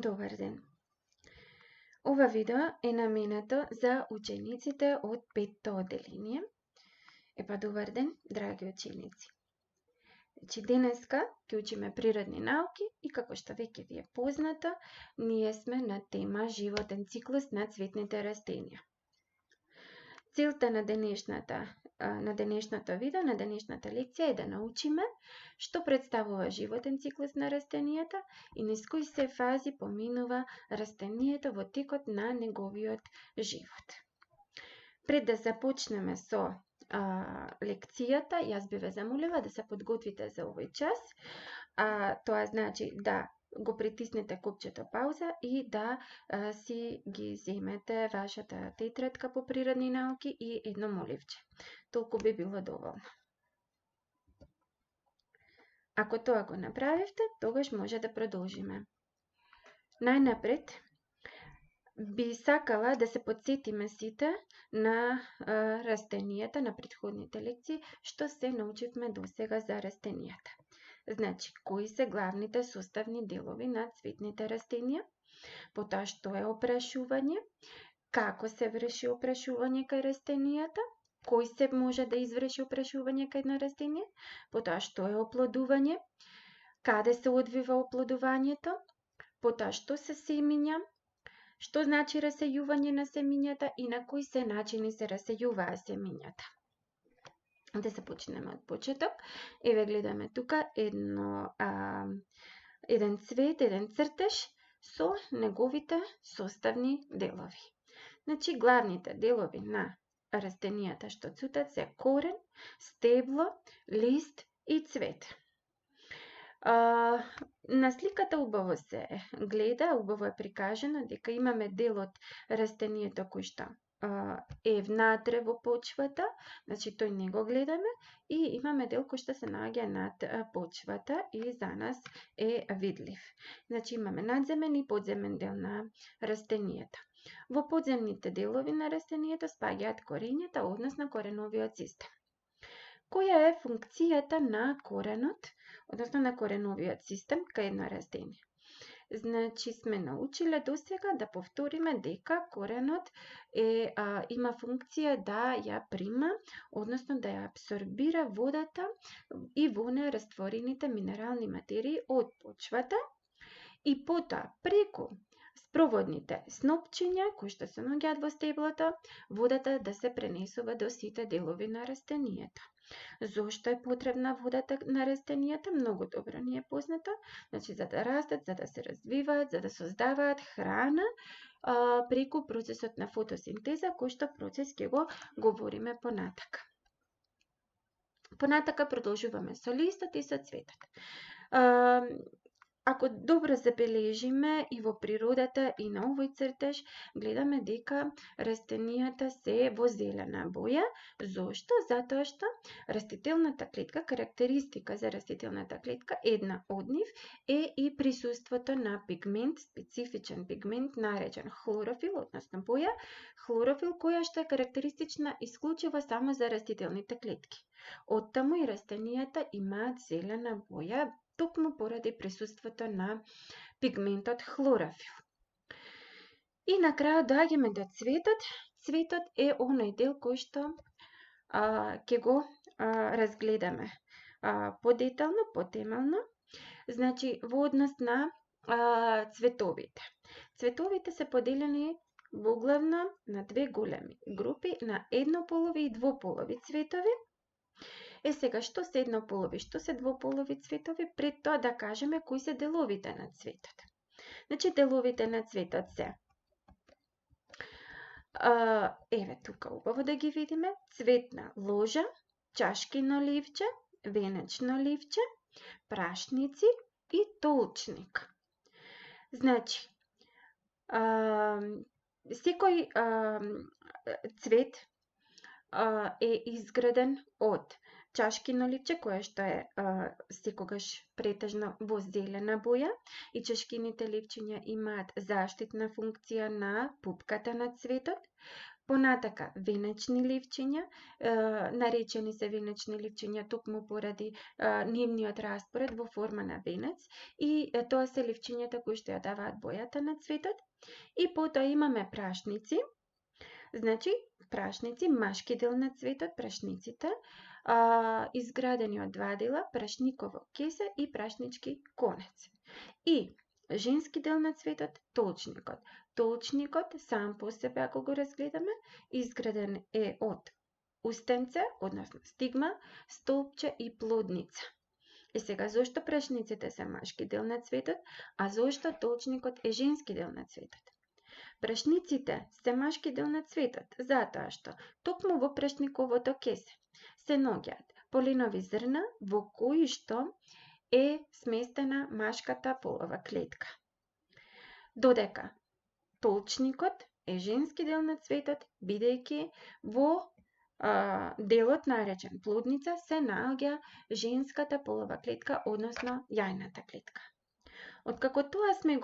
Добар ден. Ова видео е наменето за учениците од 5-то одделение. Добар ден, драги ученици. Денеска ќе учиме природни науки и како што веќе ви е познато, ние сме на тема животен циклус на цветните растенија. Целта на денешното видео, на денешната лекција е да научиме што представува животен циклус на растенијата и низ кои се фази поминува растенијето во текот на неговиот живот. Пред да започнеме со лекцијата, јас би ве замолила да се подготвите за овој час. Тоа значи да го притиснете копчето пауза и да си ги земете вашата тетрадка по природни науки и едно моливче. Толку би било доволно. Ако тоа го направивте, тогаш може да продолжиме. Најнапред би сакала да се потсетиме сите на растенијата, на претходните лекции, што се научивме досега за растенијата. Значи, кои се главните составни делови на цветните растенија, потоа што е опрашување, како се врши опрашување кај растенијата, кој се може да изврши опрашување кај едно растение, потоа што е оплодување, каде се одвива оплодувањето, потоа што се семиња, што значи расејување на семињата и на кои се начини се расејуваа семињата. Да се почнеме од почеток. Еве гледаме тука еден цвет, еден цртеж со неговите составни делови. Значи, главните делови на растенијата што цутат се корен, стебло, лист и цвет. На сликата убаво се гледа, убаво е прикажано дека имаме дел од растението кој што е внатре во почвата, значи тој не го гледаме, и имаме дел кој што се наоѓа над почвата и за нас е видлив. Значи имаме надземен и подземен дел на растенијата. Во подземните делови на растенијата спаѓаат корењата, односно кореновиот систем. Која е функцијата на коренот, односно на кореновиот систем кај едно растение? Значи сме научиле досега да повториме дека коренот има функција да ја прима, односно да ја абсорбира водата и во неа растворените минерални материи од почвата и потоа преку спроводните снопчиња кои што се наоѓаат во стеблото, водата да се пренесува до сите делови на растенијата. Зошто е потребна водата на растенијата? Многу добро ни е познато. Значи, за да растат, за да се развиваат, за да создаваат храна преку процесот на фотосинтеза, кој што процес ќе го говориме понатака. Понатака продолжуваме со листот и со цветот. Ако добро забележиме и во природата и на овој цртеж, гледаме дека растенијата се во зелена боја. Зошто? Затоа што растителната клетка, карактеристика за растителната клетка, една од нив е и присуството на пигмент, специфичен пигмент наречен хлорофил, односно боја, хлорофил, која што е карактеристична исклучиво само за растителните клетки. Оттаму и растенијата имаат зелена боја, токму поради присуството на пигментот хлорофил. И на крајот доаѓаме до цветот. Цветот е оној дел кој што ќе го разгледаме подетално, потемелно. Значи, во однос на цветовите. Цветовите се поделени воглавно на две големи групи, на еднополови и двополови цветови. Сега, што се еднополови, што се двополови цветови, пред тоа да кажеме кои се деловите на цветот. Значи, деловите на цветот се еве тука убаво да ги видиме: цветна ложа, чашкино ливче, венечно ливче, прашници и толчник. Значи, секој цвет е изграден од чашкино ливче кое што е секогаш претежно во зелена боја и чашкините ливчиња имаат заштитна функција на пупката на цветот. Понатака, венечни ливчиња, наречени се венечни ливчиња токму поради нивниот распоред во форма на венец и тоа се ливчињата кои што ја даваат бојата на цветот. И потоа имаме прашници, значи прашници, машки дел на цветот, прашниците, изградени од два дела, прашниково кесе и прашнички конец. И женски дел на цветот, толчникот. Толчникот сам по себе, ако го разгледаме, изграден е од устенце, односно стигма, столпче и плодница. И сега, зошто прашниците се машки дел на цветот, а зошто толчникот е женски дел на цветот? Прашниците се машки дел на цветот, затоа што токму во прашниковото кесе се наоѓаат поленови зрна во кои што е сместена машката полова клетка. Додека толчникот е женски дел на цветот, бидејќи во делот наречен плодница се наоѓа женската полова клетка, односно јајната клетка. Откако тоа сме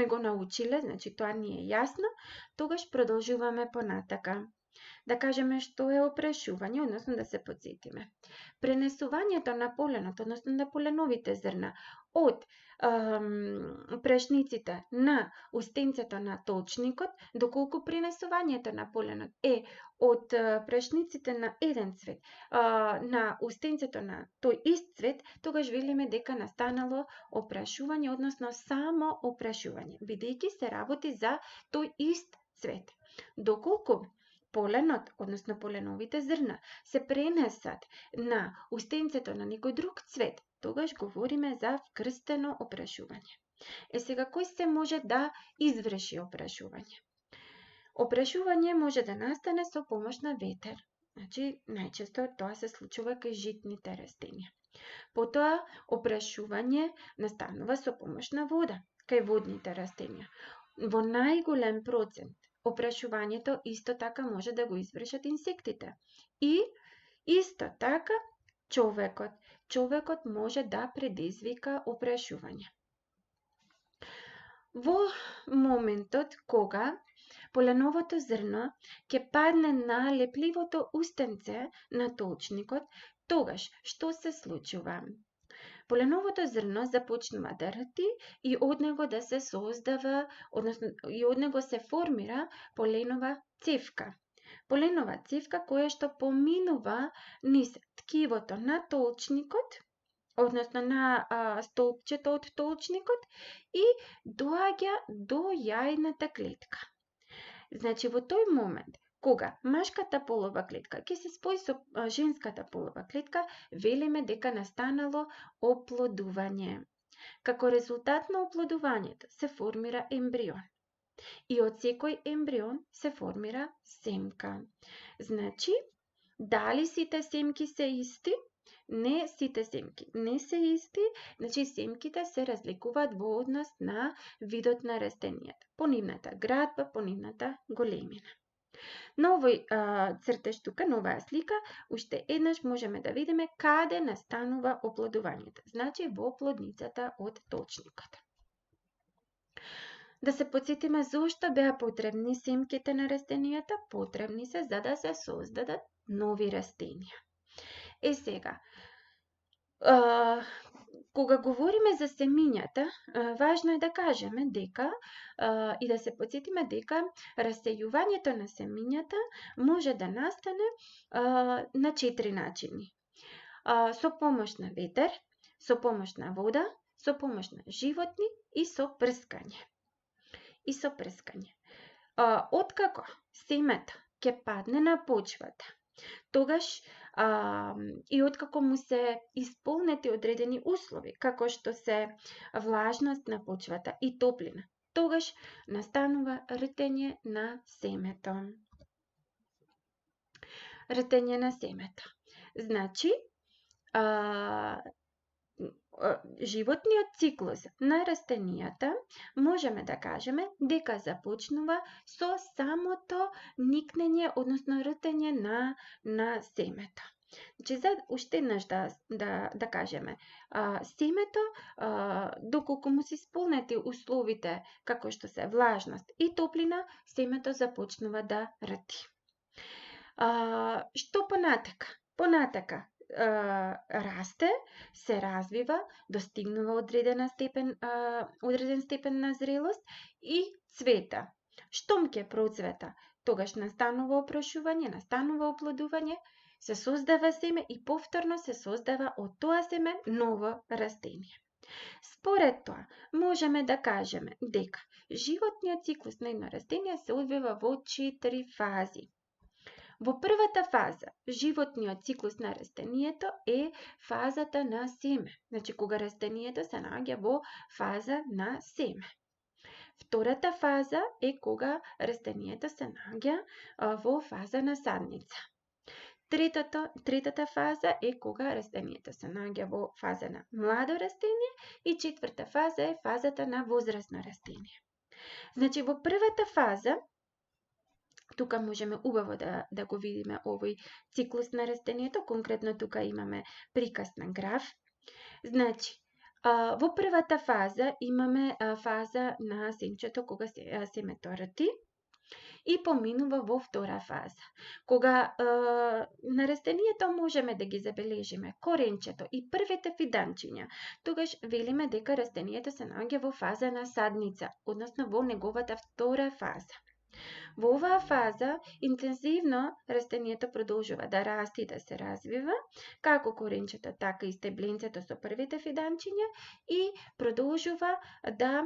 го научиле, значи тоа ни е јасно, тогаш продолжуваме понатака. Да кажеме што е опрашување, односно да се потсетиме. Пренесувањето на поленот, односно на поленовите зрна од прашниците на устенцето на толчникот, доколку пренесувањето на поленот е од прашниците на еден цвет на устенцето на тој ист цвет, тогаш велиме дека настанало опрашување, односно само опрашување, бидејќи се работи за тој ист цвет. Доколку поленот, односно поленовите зрна, се пренесат на устенцето на некој друг цвет, тогаш говориме за вкрстено опрашување. Сега, кој се може да изврши опрашување? Опрашување може да настане со помош на ветер. Значи, најчесто тоа се случува кај житните растенија. Потоа, опрашување настанува со помош на вода, кај водните растенија. Во најголем процент опрашувањето исто така може да го извршат инсектите. И исто така човекот. Човекот може да предизвика опрашување. Во моментот кога поленовото зрно ќе падне на лепливото устенце на толчникот, тогаш што се случува? Поленовото зрно започнува да расте и од него да се создава, односно и од него се формира поленова цевка. Поленова цевка која што поминува низ ткивото на толчникот, односно на столпчето од толчникот и доаѓа до јајната клетка. Значи, во тој момент, кога машката полова клетка ќе се спои со женската полова клетка, велиме дека настанало оплодување. Како резултат на оплодувањето се формира ембрион. И од секој ембрион се формира семка. Значи, дали сите семки се исти? Не сите семки не се исти, значи семките се разликуваат во однос на видот на растенијата, по нивната градба, по нивната големина. На овој цртеж тука, на оваа слика, уште еднаш можеме да видиме каде настанува оплодувањето, значи во плодницата од толчникот. Да се потсетиме зошто беа потребни семките на растенијата, потребни се за да се создадат нови растенија. Сега, кога говориме за семињата, важно е да кажеме дека и да се потсетиме дека расејувањето на семињата може да настане на 4 начини. Со помош на ветер, со помош на вода, со помош на животни и со прскање. Откако семето ќе падне на почвата, тогаш и откако му се исполнети одредени услови, како што се влажност на почвата и топлина, тогаш настанува ртење на семето. Ртење на семето. Значи, животниот циклус на растенијата можеме да кажеме дека започнува со самото никнење, односно ртење на семето. Значи, за уште еднаш да кажеме, семето, доколку му се исполнети условите како што се влажност и топлина, семето започнува да рти. Што понатака? Понатака расте, се развива, достигнува одреден степен на зрелост и цвета. Штом ќе процвета, тогаш настанува опрашување, настанува оплодување, се создава семе и повторно се создава од тоа семе ново растение. Според тоа, можеме да кажеме дека животниот циклус на едно растение се одвива во 4 фази. Во првата фаза, животниот циклус на растението е фазата на семе, значи кога растението се наоѓа во фаза на семе. Втората фаза е кога растението се наоѓа во фаза на садница. Третата фаза е кога растението се наоѓа во фаза на младо растение и четврта фаза е фазата на возрасно растение. Значи, во првата фаза, тука можеме убаво да го видиме овој циклус на растението, конкретно тука имаме приказ на граф. Значи, во првата фаза имаме фаза на семчето кога семето рти и поминува во втора фаза. Кога на растението можеме да ги забележиме коренчето и првите фиданчиња, тогаш велиме дека растението се наоѓа во фаза на садница, односно во неговата втора фаза. Во оваа фаза интензивно растението продолжува да расте и да се развива, како коренчето, така и стебленцето со првите фиданчиња и продолжува да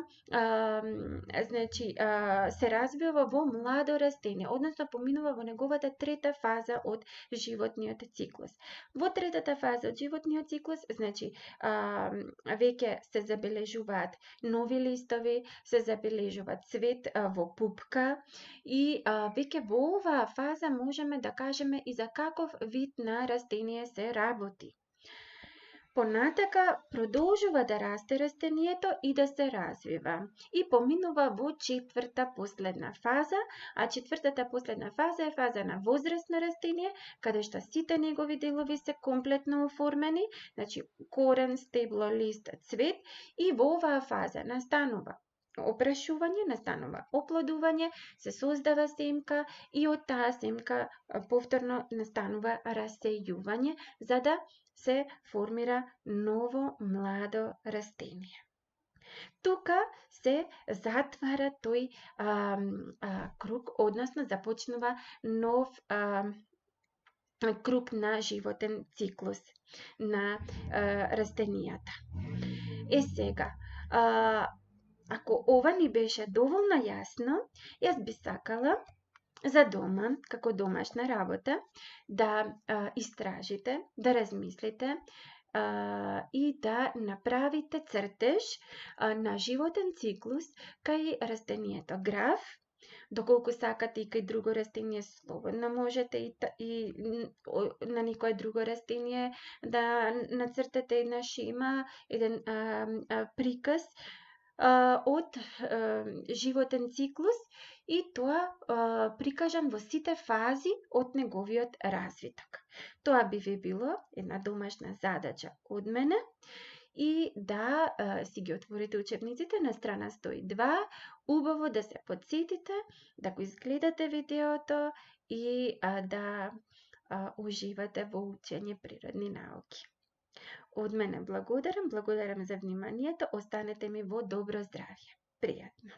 се развива во младо растение, односно поминува во неговата трета фаза од животниот циклус. Во третата фаза од животниот циклус, значи веќе се забележуваат нови листови, се забележува цвет во пупка и веќе во оваа фаза можеме да кажеме и за каков вид на растение се работи. Понатака продолжува да расте растението и да се развива и поминува во четврта последна фаза, а четвртата последна фаза е фаза на возрастно растение, каде што сите негови делови се комплетно оформени, значи корен, стебло, лист, цвет, и во оваа фаза настанува опрашување, настанува оплодување, се создава семка и од таа семка повторно настанува расејување, за да се формира ново младо растение. Тука се затвара тој круг, односно започнува нов круг на животен циклус на растенијата. Сега, ако ова ни беше доволно јасно, јас би сакала за дома, како домашна работа, да истражите, да размислите и да направите цртеж на животен циклус кај растението граф. Доколку сакате и кај друго растение, слободно можете и на некое друго растение да нацртате една шема, еден приказ од животен циклус и тоа прикажан во сите фази од неговиот развиток. Тоа би ви било една домашна задача од мене и да си ги отворите учебниците на страна 102, убаво да се подсетите, да го изгледате видеото и да уживате во учење природни науки. Од мене благодарам за вниманието, останете ми во добро здравје. Пријатно!